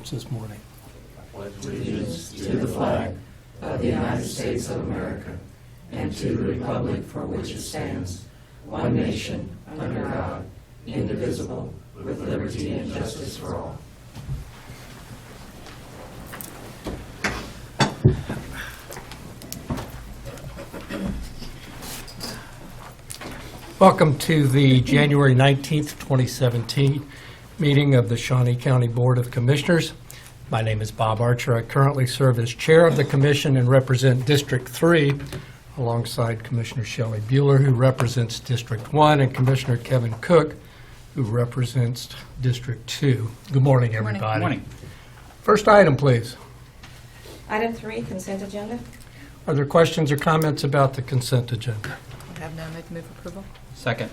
words this morning. Allegiance to the flag of the United States of America and to the republic for which it stands, one nation, under God, indivisible, with liberty and justice for all. Welcome to the January 19th, 2017 meeting of the Shawnee County Board of Commissioners. My name is Bob Archer. I currently serve as chair of the commission and represent District 3 alongside Commissioner Shelley Bueller, who represents District 1, and Commissioner Kevin Cook, who represents District 2. Good morning, everybody. Good morning. First item, please. Item 3, consent agenda. Are there questions or comments about the consent agenda? I have none. I'd move approval. Second.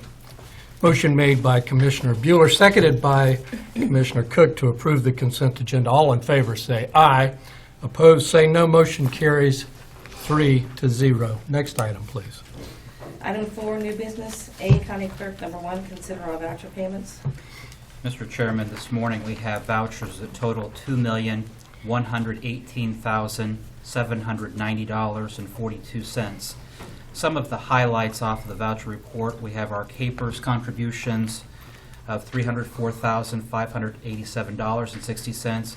Motion made by Commissioner Bueller, seconded by Commissioner Cook to approve the consent agenda. All in favor say aye. Opposed say no. Motion carries 3-0. Next item, please. Item 4, new business. A, County Clerk, number 1, consider all voucher payments. Mr. Chairman, this morning we have vouchers that total $2,118,790.42. Some of the highlights off of the voucher report, we have our CAPERS contributions of $304,587.60,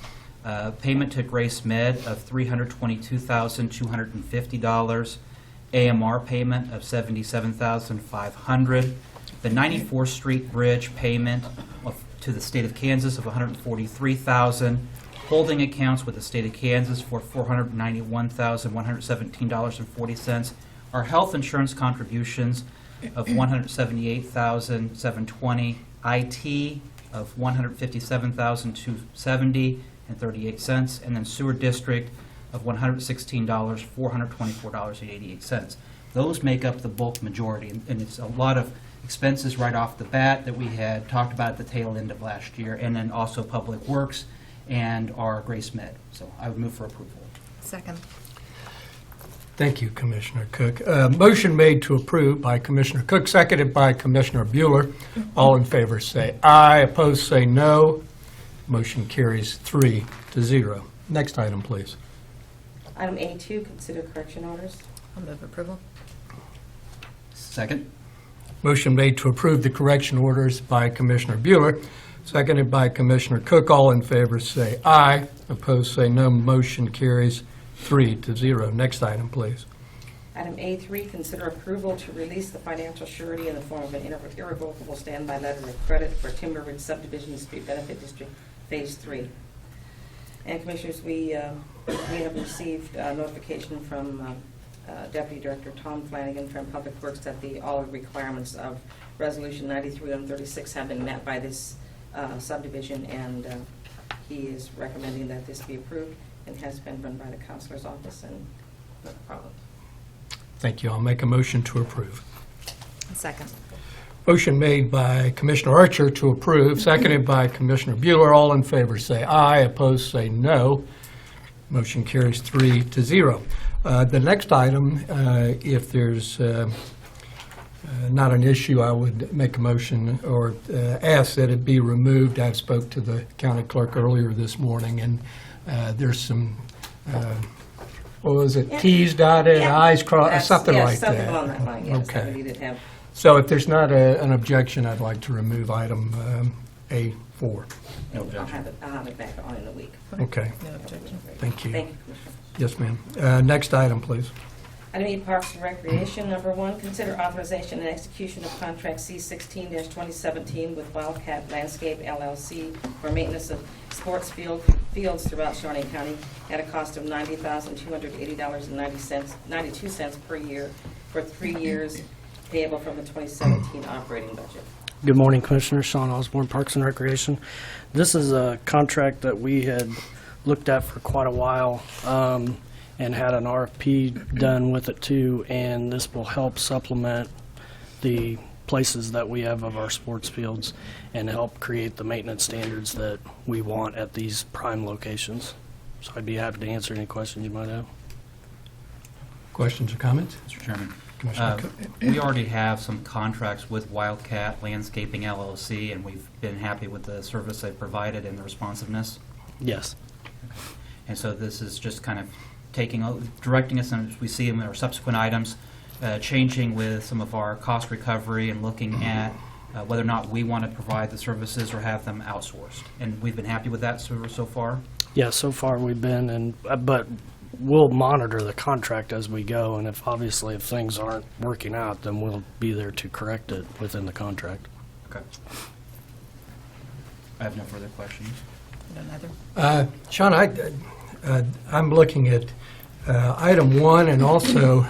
payment to Grace Med of $322,250, AMR payment of $77,500, the 94th Street Bridge payment to the state of Kansas of $143,000, holding accounts with the state of Kansas for $491,117.40, our health insurance contributions of $178,720, IT of $157,270.38, and then sewer district of $116,424.88. Those make up the bulk majority, and it's a lot of expenses right off the bat that we had talked about at the tail end of last year, and then also Public Works and our Grace Med. So I would move for approval. Second. Thank you, Commissioner Cook. Motion made to approve by Commissioner Cook, seconded by Commissioner Bueller. All in favor say aye. Opposed say no. Motion carries 3-0. Next item, please. Item A2, consider correction orders. I'll move approval. Second. Motion made to approve the correction orders by Commissioner Bueller, seconded by Commissioner Cook. All in favor say aye. Opposed say no. Motion carries 3-0. Next item, please. Item A3, consider approval to release the financial surety in the form of an irrevocable standby letter of credit for Timber Ridge Subdivision Street Benefit District Phase 3. And Commissioners, we have received notification from Deputy Director Tom Flanagan from Public Works that all requirements of Resolution 93-36 have been met by this subdivision, and he is recommending that this be approved and has been run by the Counselor's Office, and no problem. Thank you. I'll make a motion to approve. Second. Motion made by Commissioner Archer to approve, seconded by Commissioner Bueller. All in favor say aye. Opposed say no. Motion carries 3-0. The next item, if there's not an issue, I would make a motion or ask that it be removed. I spoke to the county clerk earlier this morning, and there's some, what was it, T's dotted, I's crossed, something like that. Something along that line, yes. Okay. That we did have. So if there's not an objection, I'd like to remove item A4. No I'll objection. have it back on in a week. Okay, No objection. thank you. Thank you, Commissioner. Yes, ma'am. Next item, please. Item E, Parks and Recreation, number 1, consider authorization and execution of contract C-16-2017 with Wildcat Landscape LLC for maintenance of sports fields throughout Shawnee County at a cost of $90,280.92 per year for 3 years, payable from the 2017 operating budget. Good morning, Commissioner. Sean Osborne, Parks and Recreation. This is a contract that we had looked at for quite a while and had an RFP done with it too, and this will help supplement the places that we have of our sports fields and help create the maintenance standards that we want at these prime locations. So I'd be happy to answer any questions you might have. Questions or comments? Mr. Chairman. Commissioner Cook. We already have some contracts with Wildcat Landscaping LLC, and we've been happy with the service they've provided and the responsiveness. Yes. And so this is just kind of directing us, and as we see in our subsequent items, changing with some of our cost recovery and looking at whether or not we want to provide the services or have them outsourced. And we've been happy with that so far? Yeah, so far we've been, but we'll monitor the contract as we go, and if things aren't working out, then we'll be there to correct it within the contract. Okay. I have no further questions. I don't either. Sean, I'm looking at item 1 and also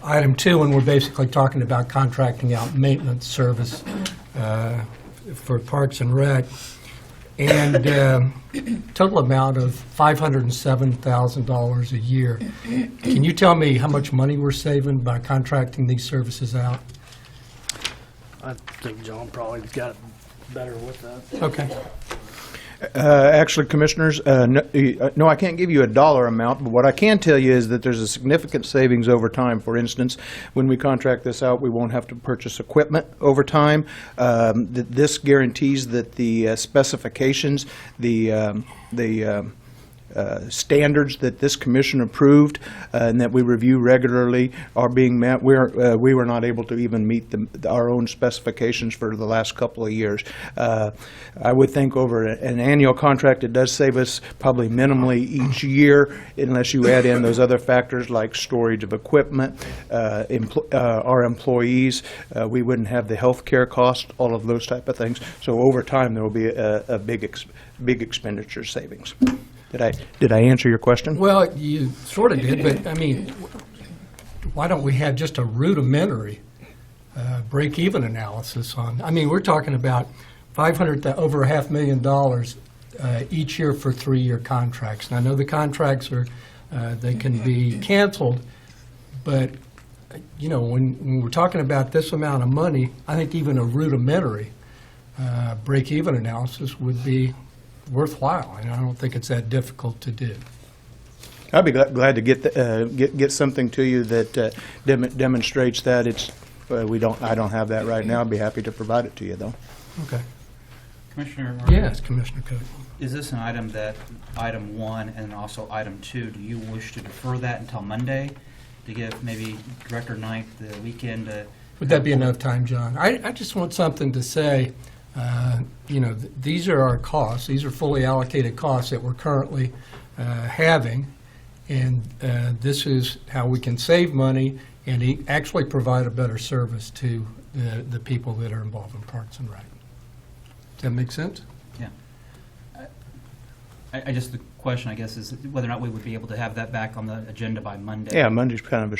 item 2, and we're basically talking about contracting out maintenance service for Parks and Rec, and total amount of $507,000 a year. Can you tell me how much money we're saving by contracting these services out? I think John probably got it better with that. Okay. Actually, Commissioners, no, I can't give you a dollar amount, but what I can tell you is that there's a significant savings over time. For instance, when we contract this out, we won't have to purchase equipment over time. This guarantees that the specifications, the standards that this commission approved and that we review regularly are being met. We were not able to even meet our own specifications for the last couple of years. I would think over an annual contract, it does save us probably minimally each year, unless you add in those other factors like storage of equipment, our employees. We wouldn't have the health care cost, all of those type of things. So over time, there will be a big expenditure savings. Did I answer your question? Well, you sort of did, but I mean, why don't we have just a rudimentary break-even analysis on? I mean, we're talking about over $500,000 each year for 3-year contracts. And I know the contracts they can be canceled, but you know, when we're talking about this amount of money, I think even a rudimentary break-even analysis would be worthwhile, and I don't think it's that difficult to do. I'd be glad to get something to you that demonstrates that. I don't have that right now. I'd be happy to provide it to you, though. Okay. Commissioner? Yes, Commissioner Cook. Is this an item item 1 and also item 2, do you wish to defer that until Monday to give maybe Director Knight the weekend to... Would that be enough time, John? I just want something to say. You know, these are our costs. These are fully allocated costs that we're currently having, and this is how we can save money and actually provide a better service to the people that are involved in Parks and Rec. Does that make sense? Yeah. I just, the question, I guess, is whether or not we would be able to have that back on the agenda by Monday. Yeah, Monday's kind of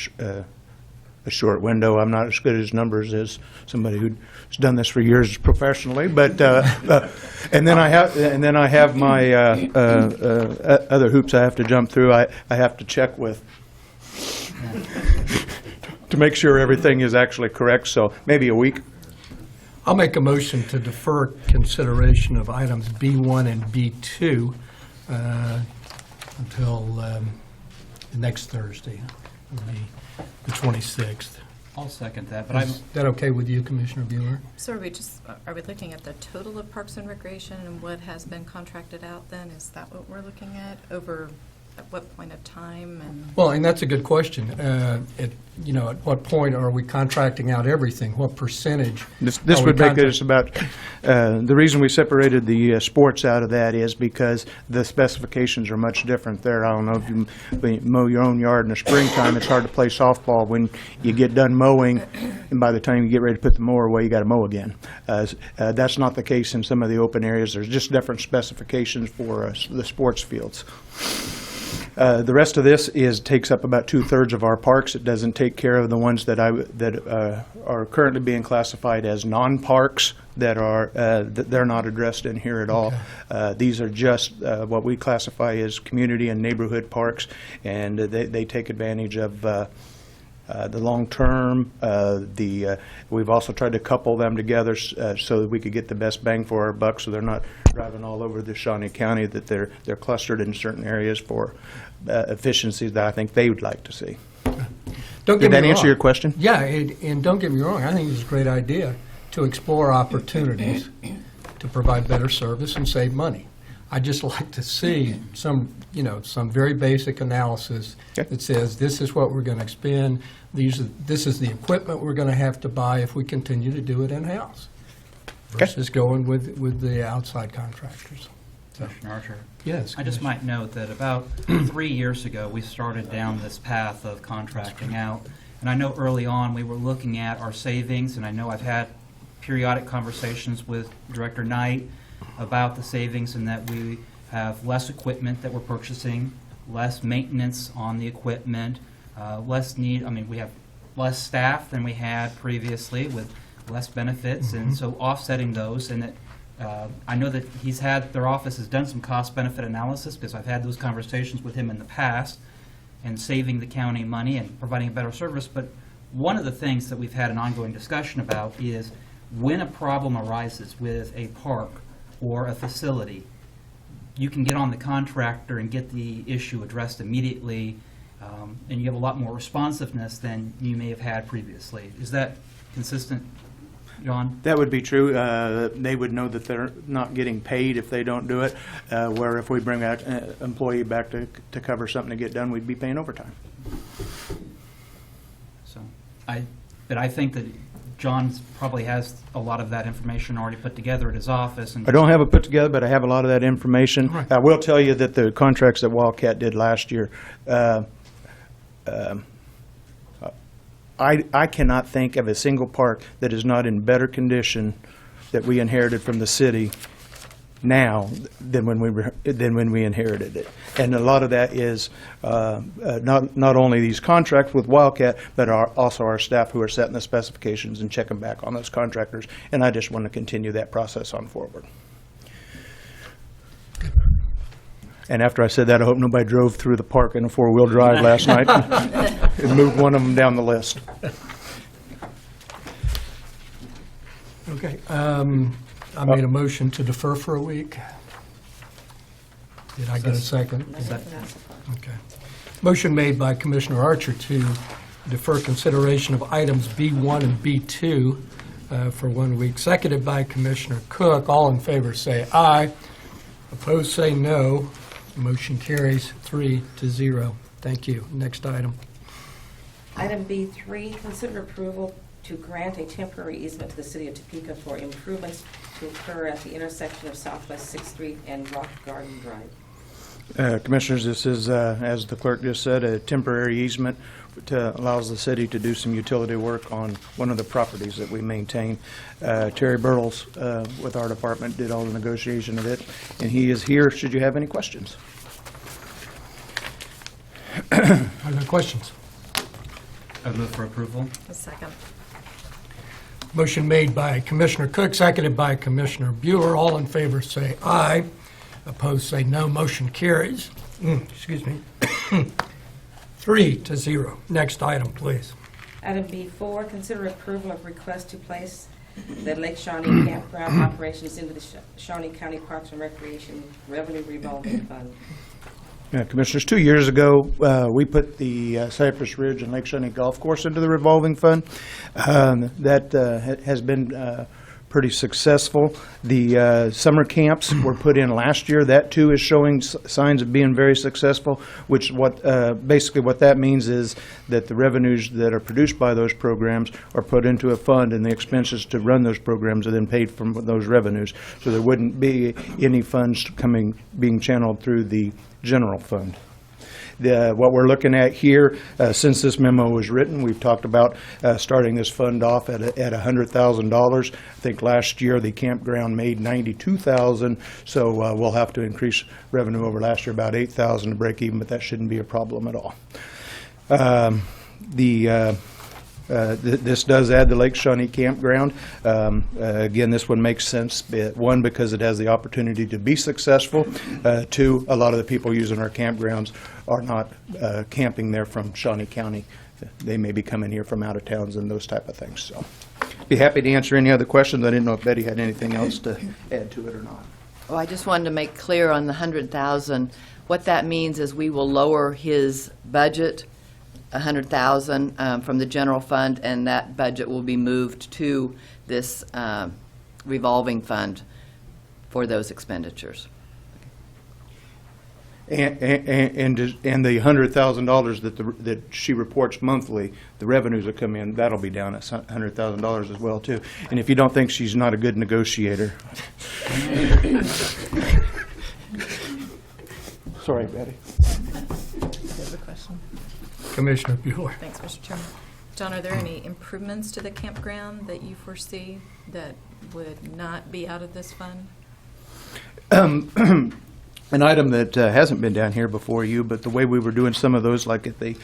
a short window. I'm not as good as numbers as somebody who's done this for years professionally, but and then I have my other hoops I have to jump through. I have to check with to make sure everything is actually correct. So maybe a week. I'll make a motion to defer consideration of items B1 and B2 until next Thursday, the 26th. I'll second that, but Is that okay with you, Commissioner Bueller? So are we looking at the total of Parks and Recreation and what has been contracted out then? Is that what we're looking at over at what point of time? And Well, and that's a good question. At what point are we contracting out everything? What percentage? This are we would make contract- us about, the reason we separated the sports out of that is because the specifications are much different there. I don't know if you mow your own yard in the springtime, it's hard to play softball when you get done mowing, and by the time you get ready to put the mower away, you got to mow again. That's not the case in some of the open areas. There's just different specifications for the sports fields. The rest of this takes up about 2/3 of our parks. It doesn't take care of the ones that are currently being classified as non-parks that they're not addressed in here at all. These are just what we classify as community and neighborhood parks, and they take advantage of the long-term. We've also tried to couple them together so that we could get the best bang for our buck, so they're not driving all over the Shawnee County, that they're clustered in certain areas for efficiencies that I think they would like to see. Don't Did get me that answer wrong. your question? Yeah, and don't get me wrong, I think it's a great idea to explore opportunities to provide better service and save money. I'd just like to see some, some very basic analysis Okay. that says, this is what we're going to expend, this is the equipment we're going to have to buy if we continue to do it in-house versus going with the outside contractors. So, Commissioner Archer. yes. I just Commissioner. might note that about 3 years ago, we started down this path of contracting out. And I know early on, we were looking at our savings, and I know I've had periodic conversations with Director Knight about the savings and that we have less equipment that we're purchasing, less maintenance on the equipment, less need, we have less staff than we had previously with less benefits, and so offsetting those, and that I know that their office has done some cost-benefit analysis, because I've had those conversations with him in the past, and saving the county money and providing a better service. But one of the things that we've had an ongoing discussion about is when a problem arises with a park or a facility, you can get on the contractor and get the issue addressed immediately, and you have a lot more responsiveness than you may have had previously. Is that consistent, John? That would be true. They would know that they're not getting paid if they don't do it, where if we bring an employee back to cover something to get done, we'd be paying overtime. So, but I think that John probably has a lot of that information already put together at his office. And I don't have it put together, but I have a lot of that information. Right. I will tell you that the contracts that Wildcat did last year, I cannot think of a single park that is not in better condition that we inherited from the city now than when we inherited it. And a lot of that is not only these contracts with Wildcat, but also our staff who are setting the specifications and checking back on those contractors. And I just want to continue that process on forward. And after I said that, I hope nobody drove through the park in a four-wheel drive last night and moved one of them down the list. Okay, I made a motion to defer for a week. Did I get a second? Okay. Motion made by Commissioner Archer to defer consideration of items B1 and B2 for 1 week, seconded by Commissioner Cook. All in favor say aye. Opposed say no. Motion carries 3-0. Thank you. Next item. Item B3, consider approval to grant a temporary easement to the city of Topeka for improvements to occur at the intersection of Southwest 6th Street and Rock Garden Drive. Commissioners, this is, as the clerk just said, a temporary easement that allows the city to do some utility work on one of the properties that we maintain. Terry Burles with our department did all the negotiation of it, and he is here should you have any questions. Are there questions? I move for approval. A second. Motion made by Commissioner Cook, seconded by Commissioner Bueller. All in favor say aye. Opposed say no. Motion carries. Excuse me. 3-0. Next item, please. Item B4, consider approval of request to place the Lake Shawnee campground operations into the Shawnee County Parks and Recreation Revenue Revolving Fund. Commissioners, 2 years ago, we put the Cypress Ridge and Lake Shawnee Golf Course into the revolving fund. That has been pretty successful. The summer camps were put in last year. That too is showing signs of being very successful, which basically what that means is that the revenues that are produced by those programs are put into a fund, and the expenses to run those programs are then paid from those revenues. So there wouldn't be any funds being channeled through the general fund. What we're looking at here, since this memo was written, we've talked about starting this fund off at $100,000. I think last year the campground made $92,000, so we'll have to increase revenue over last year about $8,000 to break even, but that shouldn't be a problem at all. This does add the Lake Shawnee campground. Again, this one makes sense, one, because it has the opportunity to be successful. Two, a lot of the people using our campgrounds are not camping there from Shawnee County. They may be coming here from out of towns and those type of things. So, be happy to answer any other questions. I didn't know if Betty had anything else to add to it or not. Well, I just wanted to make clear on the 100,000, what that means is we will lower his budget 100,000 from the general fund, and that budget will be moved to this revolving fund for those expenditures. And the $100,000 that she reports monthly, the revenues that come in, that'll be down at $100,000 as well, too. And if you don't think she's not a good negotiator. Sorry, Betty. There's a question. Commissioner Bueller. Thanks, Mr. Chairman. John, are there any improvements to the campground that you foresee that would not be out of this fund? An item that hasn't been down here before you, but the way we were doing some of those, like at the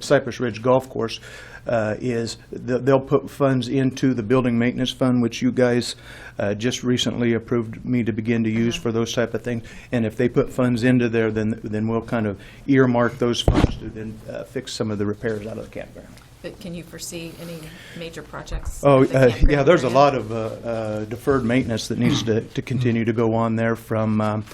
Cypress Ridge Golf Course, is they'll put funds into the building maintenance fund, which you guys just recently approved me to begin to use for those type of things. And if they put funds into there, then we'll kind of earmark those funds to then fix some of the repairs out of the campground. But can you foresee any major projects? Oh, at the yeah, campground there's a area? lot of deferred maintenance that needs to continue to go on there, from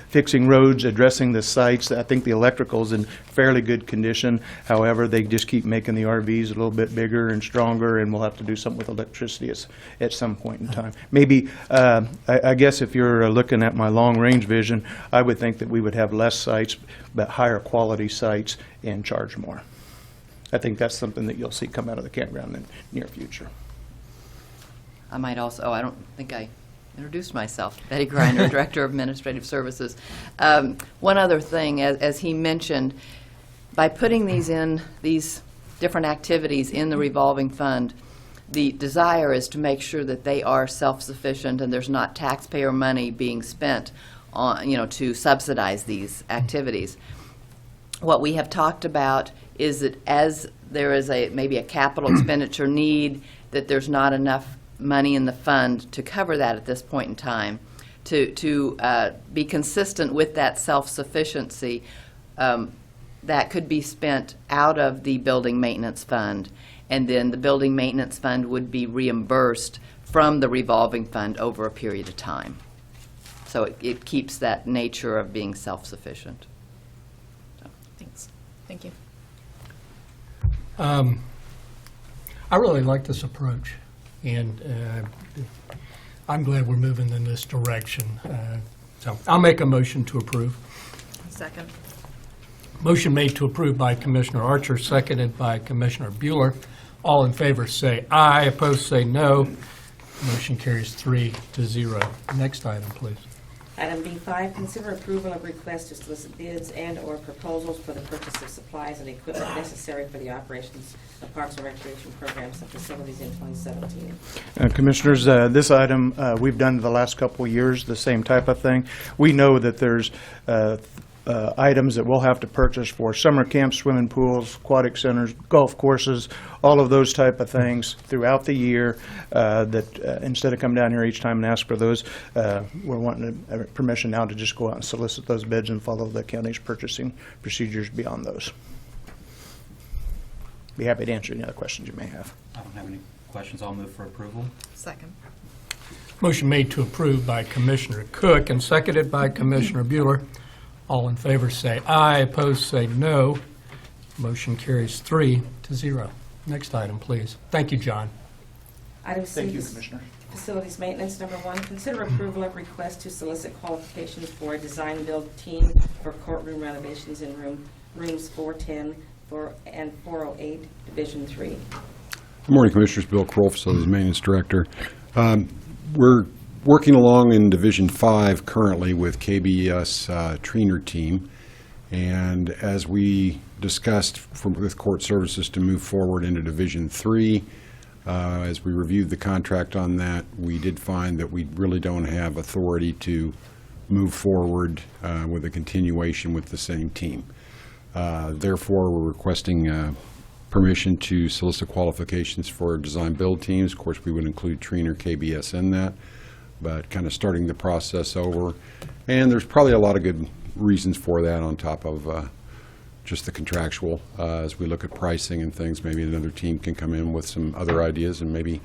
fixing roads, addressing the sites. I think the electrical's in fairly good condition. However, they just keep making the RVs a little bit bigger and stronger, and we'll have to do something with electricity at some point in time. Maybe, I guess if you're looking at my long-range vision, I would think that we would have less sites, but higher quality sites, and charge more. I think that's something that you'll see come out of the campground in the near future. I might also, I don't think I introduced myself, Betty Griner, Director of Administrative Services. One other thing, as he mentioned, by putting these different activities in the revolving fund, the desire is to make sure that they are self-sufficient and there's not taxpayer money being spent on, to subsidize these activities. What we have talked about is that as there is maybe a capital expenditure need, that there's not enough money in the fund to cover that at this point in time, to be consistent with that self-sufficiency, that could be spent out of the building maintenance fund, and then the building maintenance fund would be reimbursed from the revolving fund over a period of time. So it keeps that nature of being self-sufficient. Thanks. Thank you. I really like this approach, and I'm glad we're moving in this direction. So I'll make a motion to approve. Second. Motion made to approve by Commissioner Archer, seconded by Commissioner Bueller. All in favor say aye, opposed say no. Motion carries 3-0. Next item, please. Item B5, consider approval of request to solicit bids and/or proposals for the purchase of supplies and equipment necessary for the operations of Parks and Recreation programs and facilities in 2017. Commissioners, this item, we've done the last couple of years, the same type of thing. We know that there's items that we'll have to purchase for summer camps, swimming pools, aquatic centers, golf courses, all of those type of things throughout the year, that instead of come down here each time and ask for those, we're wanting permission now to just go out and solicit those bids and follow the county's purchasing procedures beyond those. Be happy to answer any other questions you may have. I don't have any questions. I'll move for approval. Second. Motion made to approve by Commissioner Cook and seconded by Commissioner Bueller. All in favor say aye, opposed say no. Motion carries 3-0. Next item, please. Thank you, John. Item C. Thank you, Commissioner. Facilities Maintenance, number 1, consider approval of request to solicit qualifications for a design-build team for courtroom renovations in rooms 410 and 408, Division 3. Good morning, Commissioners. Bill Kroll, Facilities Maintenance Director. We're working along in Division 5 currently with KBS Trainer Team, and as we discussed with Court Services to move forward into Division 3, as we reviewed the contract on that, we did find that we really don't have authority to move forward with a continuation with the same team. Therefore, we're requesting permission to solicit qualifications for design-build teams. Of course, we would include Trainer KBS in that, but kind of starting the process over. And there's probably a lot of good reasons for that on top of just the contractual. As we look at pricing and things, maybe another team can come in with some other ideas and maybe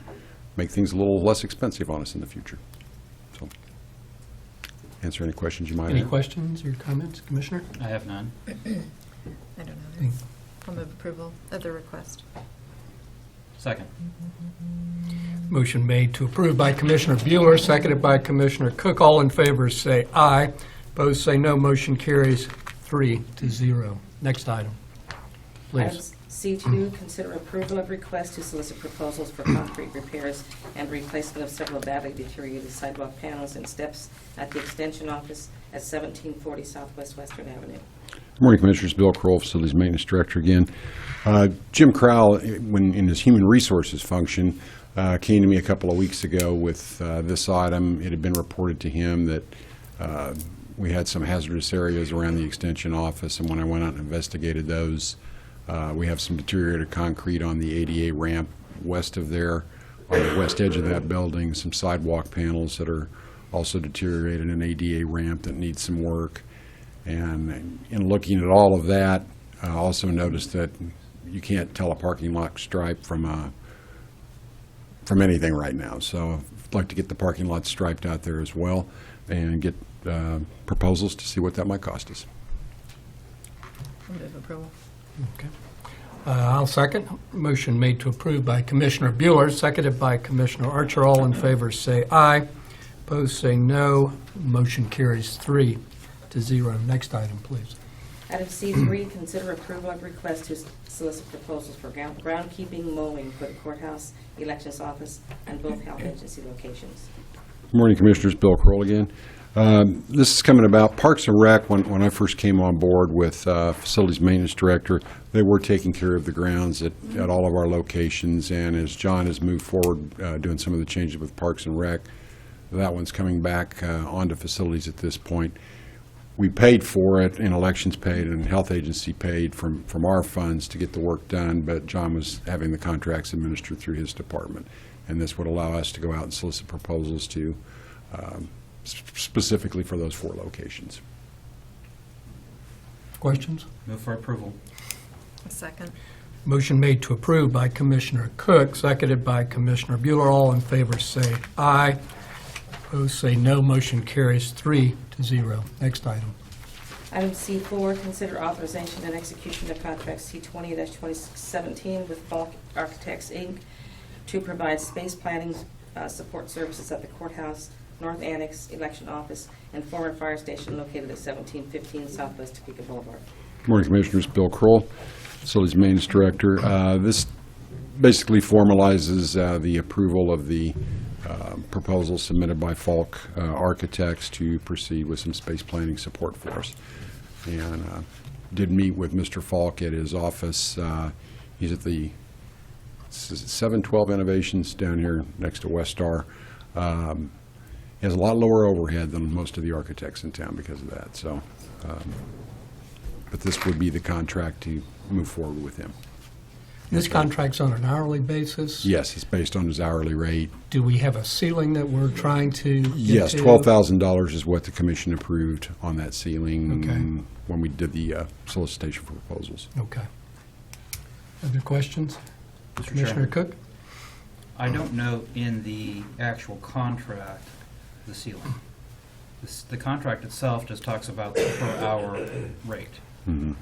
make things a little less expensive on us in the future. So, answer any questions you might Any have. questions or comments, Commissioner? I have none. I don't know. I'll move approval of the request. Second. Motion made to approve by Commissioner Bueller, seconded by Commissioner Cook. All in favor say aye. Opposed say no. Motion carries 3-0. Next item, Item please. C2, consider approval of request to solicit proposals for concrete repairs and replacement of several badly deteriorated sidewalk panels and steps at the Extension Office at 1740 Southwest Western Avenue. Good morning, Commissioners. Bill Kroll, Facilities Maintenance Director again. Jim Crowell, when in his Human Resources function, came to me a couple of weeks ago with this item. It had been reported to him that we had some hazardous areas around the Extension Office, and when I went out and investigated those, we have some deteriorated concrete on the ADA ramp west of there, on the west edge of that building, some sidewalk panels that are also deteriorated, an ADA ramp that needs some work. And in looking at all of that, I also noticed that you can't tell a parking lot stripe from anything right now. So I'd like to get the parking lot striped out there as well and get proposals to see what that might cost us. Move approval. Okay. I'll second. Motion made to approve by Commissioner Bueller, seconded by Commissioner Archer. All in favor say aye. Opposed say no. Motion carries 3-0. Next item, please. Item C3, consider approval of request to solicit proposals for groundkeeping mowing for the courthouse, elections office, and both health agency locations. Good morning, Commissioners. Bill Kroll again. This is coming about Parks and Rec. When I first came on board with Facilities Maintenance Director, they were taking care of the grounds at all of our locations. And as John has moved forward doing some of the changes with Parks and Rec, that one's coming back onto facilities at this point. We paid for it, and elections paid, and health agency paid from our funds to get the work done, but John was having the contracts administered through his department. And this would allow us to go out and solicit proposals to specifically for those 4 locations. Questions? Move for approval. Second. Motion made to approve by Commissioner Cook, seconded by Commissioner Bueller. All in favor say aye. Opposed say no. Motion carries 3-0. Next item. Item C4, consider authorization and execution of contract C20-2017 with Falk Architects, Inc. to provide space planning support services at the courthouse, North Annex, election office, and former fire station located at 1715 Southwest Topeka Boulevard. Good morning, Commissioners. Bill Kroll, Facilities Maintenance Director. This basically formalizes the approval of the proposal submitted by Falk Architects to proceed with some space planning support for us. And did meet with Mr. Falk at his office. He's at the 712 Innovations down here next to Westar. He has a lot lower overhead than most of the architects in town because of that. So, but this would be the contract to move forward with him. This contract's on an hourly basis? Yes, it's based on his hourly rate. Do we have a ceiling that we're trying to get Yes, to? $12,000 is what the commission approved on that ceiling Okay. when we did the solicitation for proposals. Okay. Other questions? Mr. Commissioner Chairman, Cook? I don't know in the actual contract the ceiling. The contract itself just talks about the per hour rate. Mhm.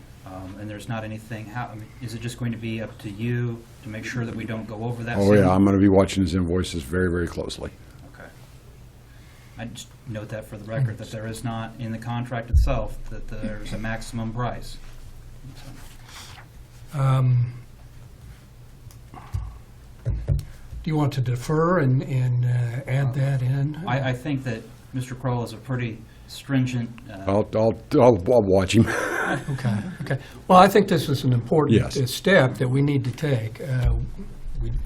And there's not anything, I mean, is it just going to be up to you to make sure that we don't go over that Oh, ceiling? yeah, I'm going to be watching his invoices very, very closely. Okay. I just note that for the record, that there is not in the contract itself, that there's a maximum price. Do you want to defer and add that in? I think that Mr. Kroll is a pretty stringent, I'll watch him. Okay. Well, I think this is an important Yes. step that we need to take.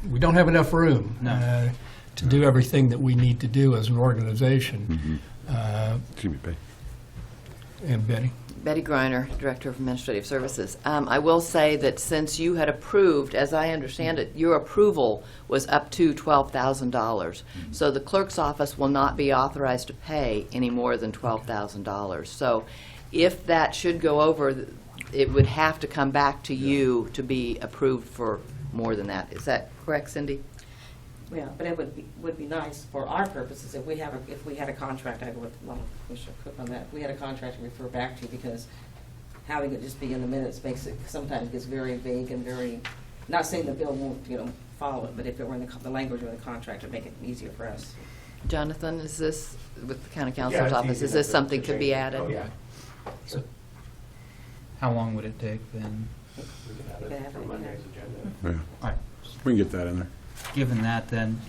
We don't have enough room No. to do everything that we need to do as an organization. Excuse me, Betty. And Betty? Betty Griner, Director of Administrative Services. I will say that since you had approved, as I understand it, your approval was up to $12,000. So the clerk's office will not be authorized to pay any more than $12,000. So if that should go over, it would have to come back to you to be approved for more than that. Is that correct, Cindy? Yeah, but it would be nice for our purposes if we had a contract. I would want to Commissioner Cook on that. If we had a contract to refer back to, because having it just be in the minutes makes it sometimes gets very vague and very. Not saying the bill won't follow it, but if it were in the language of the contract, it'd make it easier for us. Jonathan, is this, with the county counselor's office, is this something could be added? How long would it take then? We could have it in there. Yeah. All right. We can get that in there. Given that, then,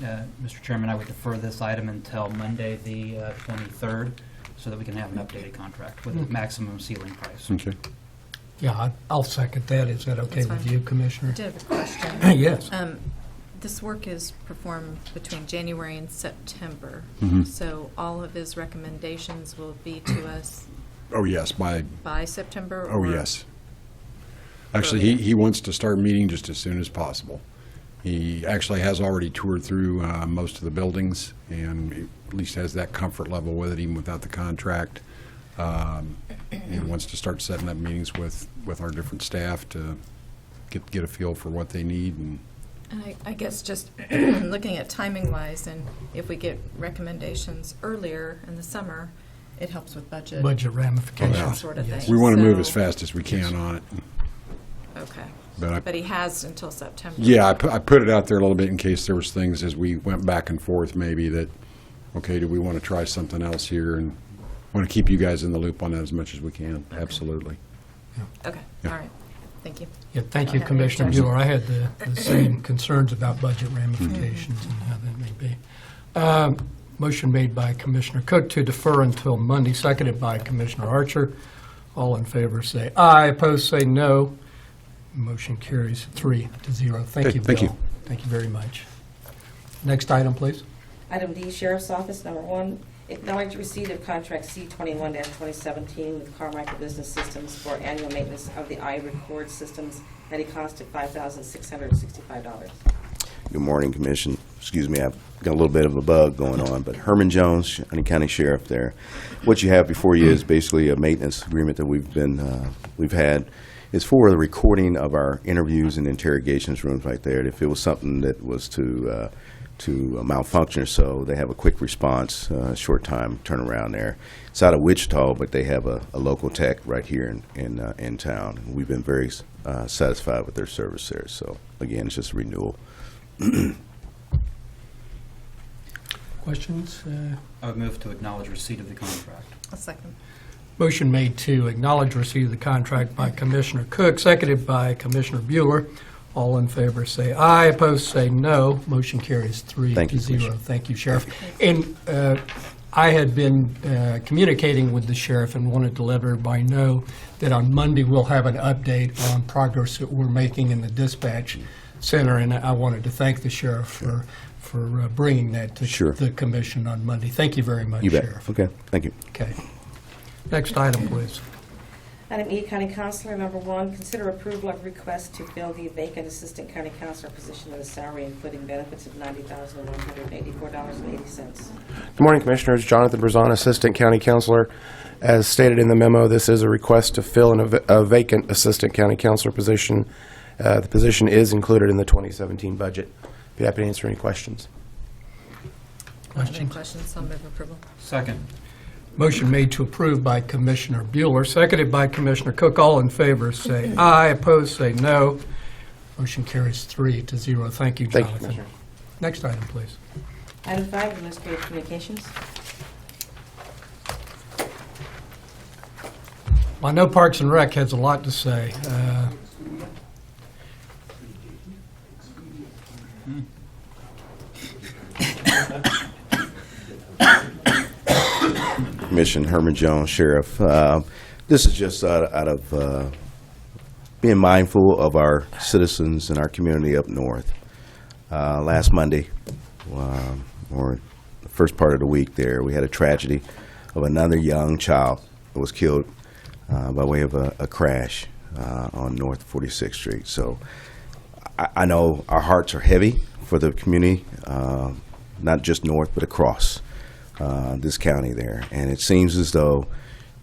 Mr. Chairman, I would defer this item until Monday, the 23rd, so that we can have an updated contract with a maximum ceiling price. Okay. Yeah, I'll second that. Is that okay That's with fine. you, I Commissioner? did have a question. Yes. This work is performed between January and September, Mhm. so all of his recommendations will be to us Oh, yes, by, by September? oh, or- yes. Actually, he wants to start meeting just as soon as possible. He actually has already toured through most of the buildings, and at least has that comfort level with it, even without the contract. And wants to start setting up meetings with our different staff to get a feel for what they need. And And I guess just looking at timing-wise, and if we get recommendations earlier in the summer, it helps with budget. Budget ramifications. That sort of Yes. thing. we want to move as So- fast as we can on it. Okay. But I But he has until September. Yeah, I put it out there a little bit in case there was things as we went back and forth, maybe that, okay, do we want to try something else here? And want to keep you guys in the loop on that as much as we can, absolutely. Okay, Yeah. all right. Thank you. Yeah, thank you, I have no Commissioner objection. Bueller. I had the same concerns about budget ramifications and how that may be. Motion made by Commissioner Cook to defer until Monday, seconded by Commissioner Archer. All in favor say aye, opposed say no. Motion carries 3-0. Thank Okay, you, thank you. Bill. Thank you very much. Next item, please. Item D, Sheriff's Office, number 1, acknowledge receipt of contract C21-2017 with Carmichael Business Systems for annual maintenance of the iRecord systems at a cost of $5,665. Good morning, Commission. Excuse me, I've got a little bit of a bug going on, but Herman Jones, Shawnee County Sheriff there. What you have before you is basically a maintenance agreement that we've had. It's for the recording of our interviews and interrogations rooms right there. If it was something that was to malfunction or so, they have a quick response, short time turnaround there. It's out of Wichita, but they have a local tech right here in town. We've been very satisfied with their service there. So again, it's just a renewal. Questions? I would move to acknowledge receipt of the contract. A second. Motion made to acknowledge receipt of the contract by Commissioner Cook, seconded by Commissioner Bueller. All in favor say aye, opposed say no. Motion carries 3-0. Thank you, Commissioner. Thank you, Sheriff. And I had been communicating with the sheriff and wanted to let everybody know that on Monday we'll have an update on progress that we're making in the dispatch center, and I wanted to thank the sheriff for bringing that to Sure. the commission on Monday. Thank you very much, You bet. Sheriff. Okay, thank you. Okay. Next item, please. Item E, County Counselor, number 1, consider approval of request to fill the vacant Assistant County Counselor position with a salary including benefits of $90,184.80. Good morning, Commissioners. Jonathan Brazon, Assistant County Counselor. As stated in the memo, this is a request to fill a vacant Assistant County Counselor position. The position is included in the 2017 budget. Be happy to answer any questions. Any Questions? questions? I'll move approval. Second. Motion made to approve by Commissioner Bueller, seconded by Commissioner Cook. All in favor say aye, opposed say no. Motion carries 3-0. Thank you, Thank you, Jonathan. Commissioner. Next item, please. Item 5, Administrative Communications. Well, I know Parks and Rec has a lot to say. Commission, Herman Jones, Sheriff. This is just out of being mindful of our citizens and our community up north. Last Monday, or the first part of the week there, we had a tragedy of another young child that was killed by way of a crash on North 46th Street. So I know our hearts are heavy for the community, not just north, but across this county there. And it seems as though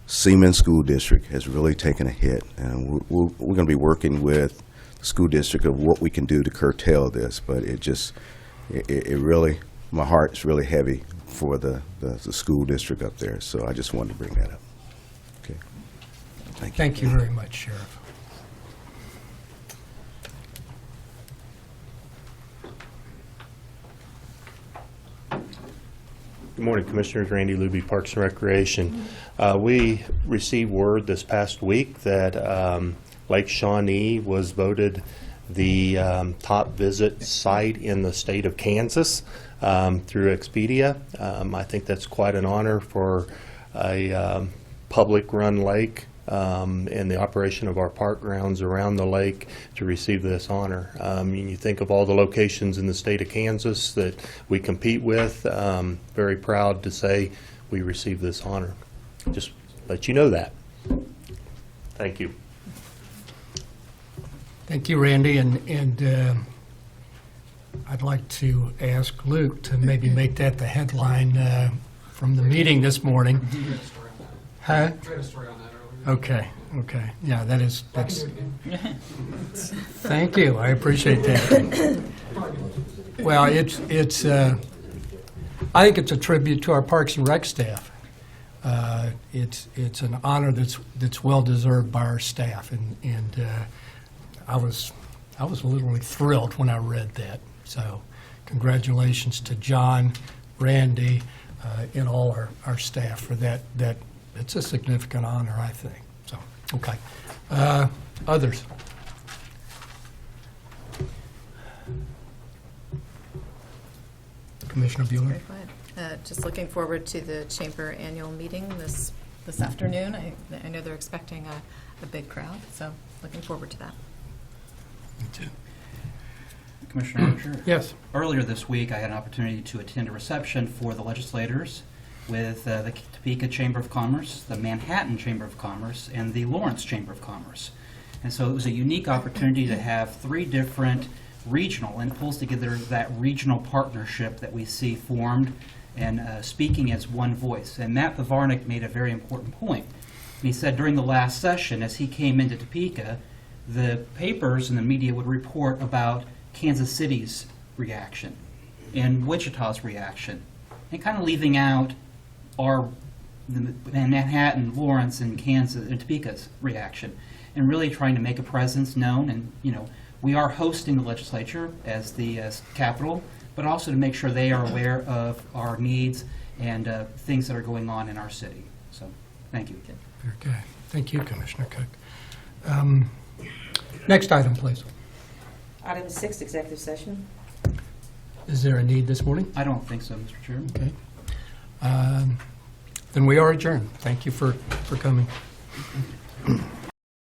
Seaman School District has really taken a hit. And we're going to be working with the school district of what we can do to curtail this. But it really, my heart is really heavy for the school district up there. So I just wanted to bring that up. Okay. Thank you. Thank you very much, Sheriff. Good morning, Commissioners. Randy Luby, Parks and Recreation. We received word this past week that Lake Shawnee was voted the top visit site in the state of Kansas through Expedia. I think that's quite an honor for a public-run lake and the operation of our park grounds around the lake to receive this honor. You think of all the locations in the state of Kansas that we compete with. Very proud to say we received this honor. Just let you know that. Thank you. Thank you, Randy, and I'd like to ask Luke to maybe make that the headline from the meeting this morning. Huh? Okay, yeah, that's, thank you, I appreciate that. Well, it's I think it's a tribute to our Parks and Rec staff. It's an honor that's well-deserved by our staff, and I was literally thrilled when I read that. So congratulations to John, Randy, and all our staff for that. It's a significant honor, I think. So, okay. Others? Commissioner Bueller? Very quiet. Just looking forward to the Chamber annual meeting this afternoon. I know they're expecting a big crowd, so looking forward to that. Me too. Commissioner Archer? Yes. Earlier this week, I had an opportunity to attend a reception for the legislators with the Topeka Chamber of Commerce, the Manhattan Chamber of Commerce, and the Lawrence Chamber of Commerce. And so it was a unique opportunity to have three different regional, and pulls together that regional partnership that we see formed and speaking as one voice. And Matt Pavarnik made a very important point. He said during the last session, as he came into Topeka, the papers and the media would report about Kansas City's reaction and Wichita's reaction, and kind of leaving out the Manhattan, Lawrence, and Kansas and Topeka's reaction, and really trying to make a presence known. And we are hosting the legislature as the capital, but also to make sure they are aware of our needs and things that are going on in our city. So, thank you. Okay. Thank you, Commissioner Cook. Next item, please. Item 6, executive session. Is there a need this morning? I don't think so, Mr. Chairman. Okay. Then we are adjourned. Thank you for coming.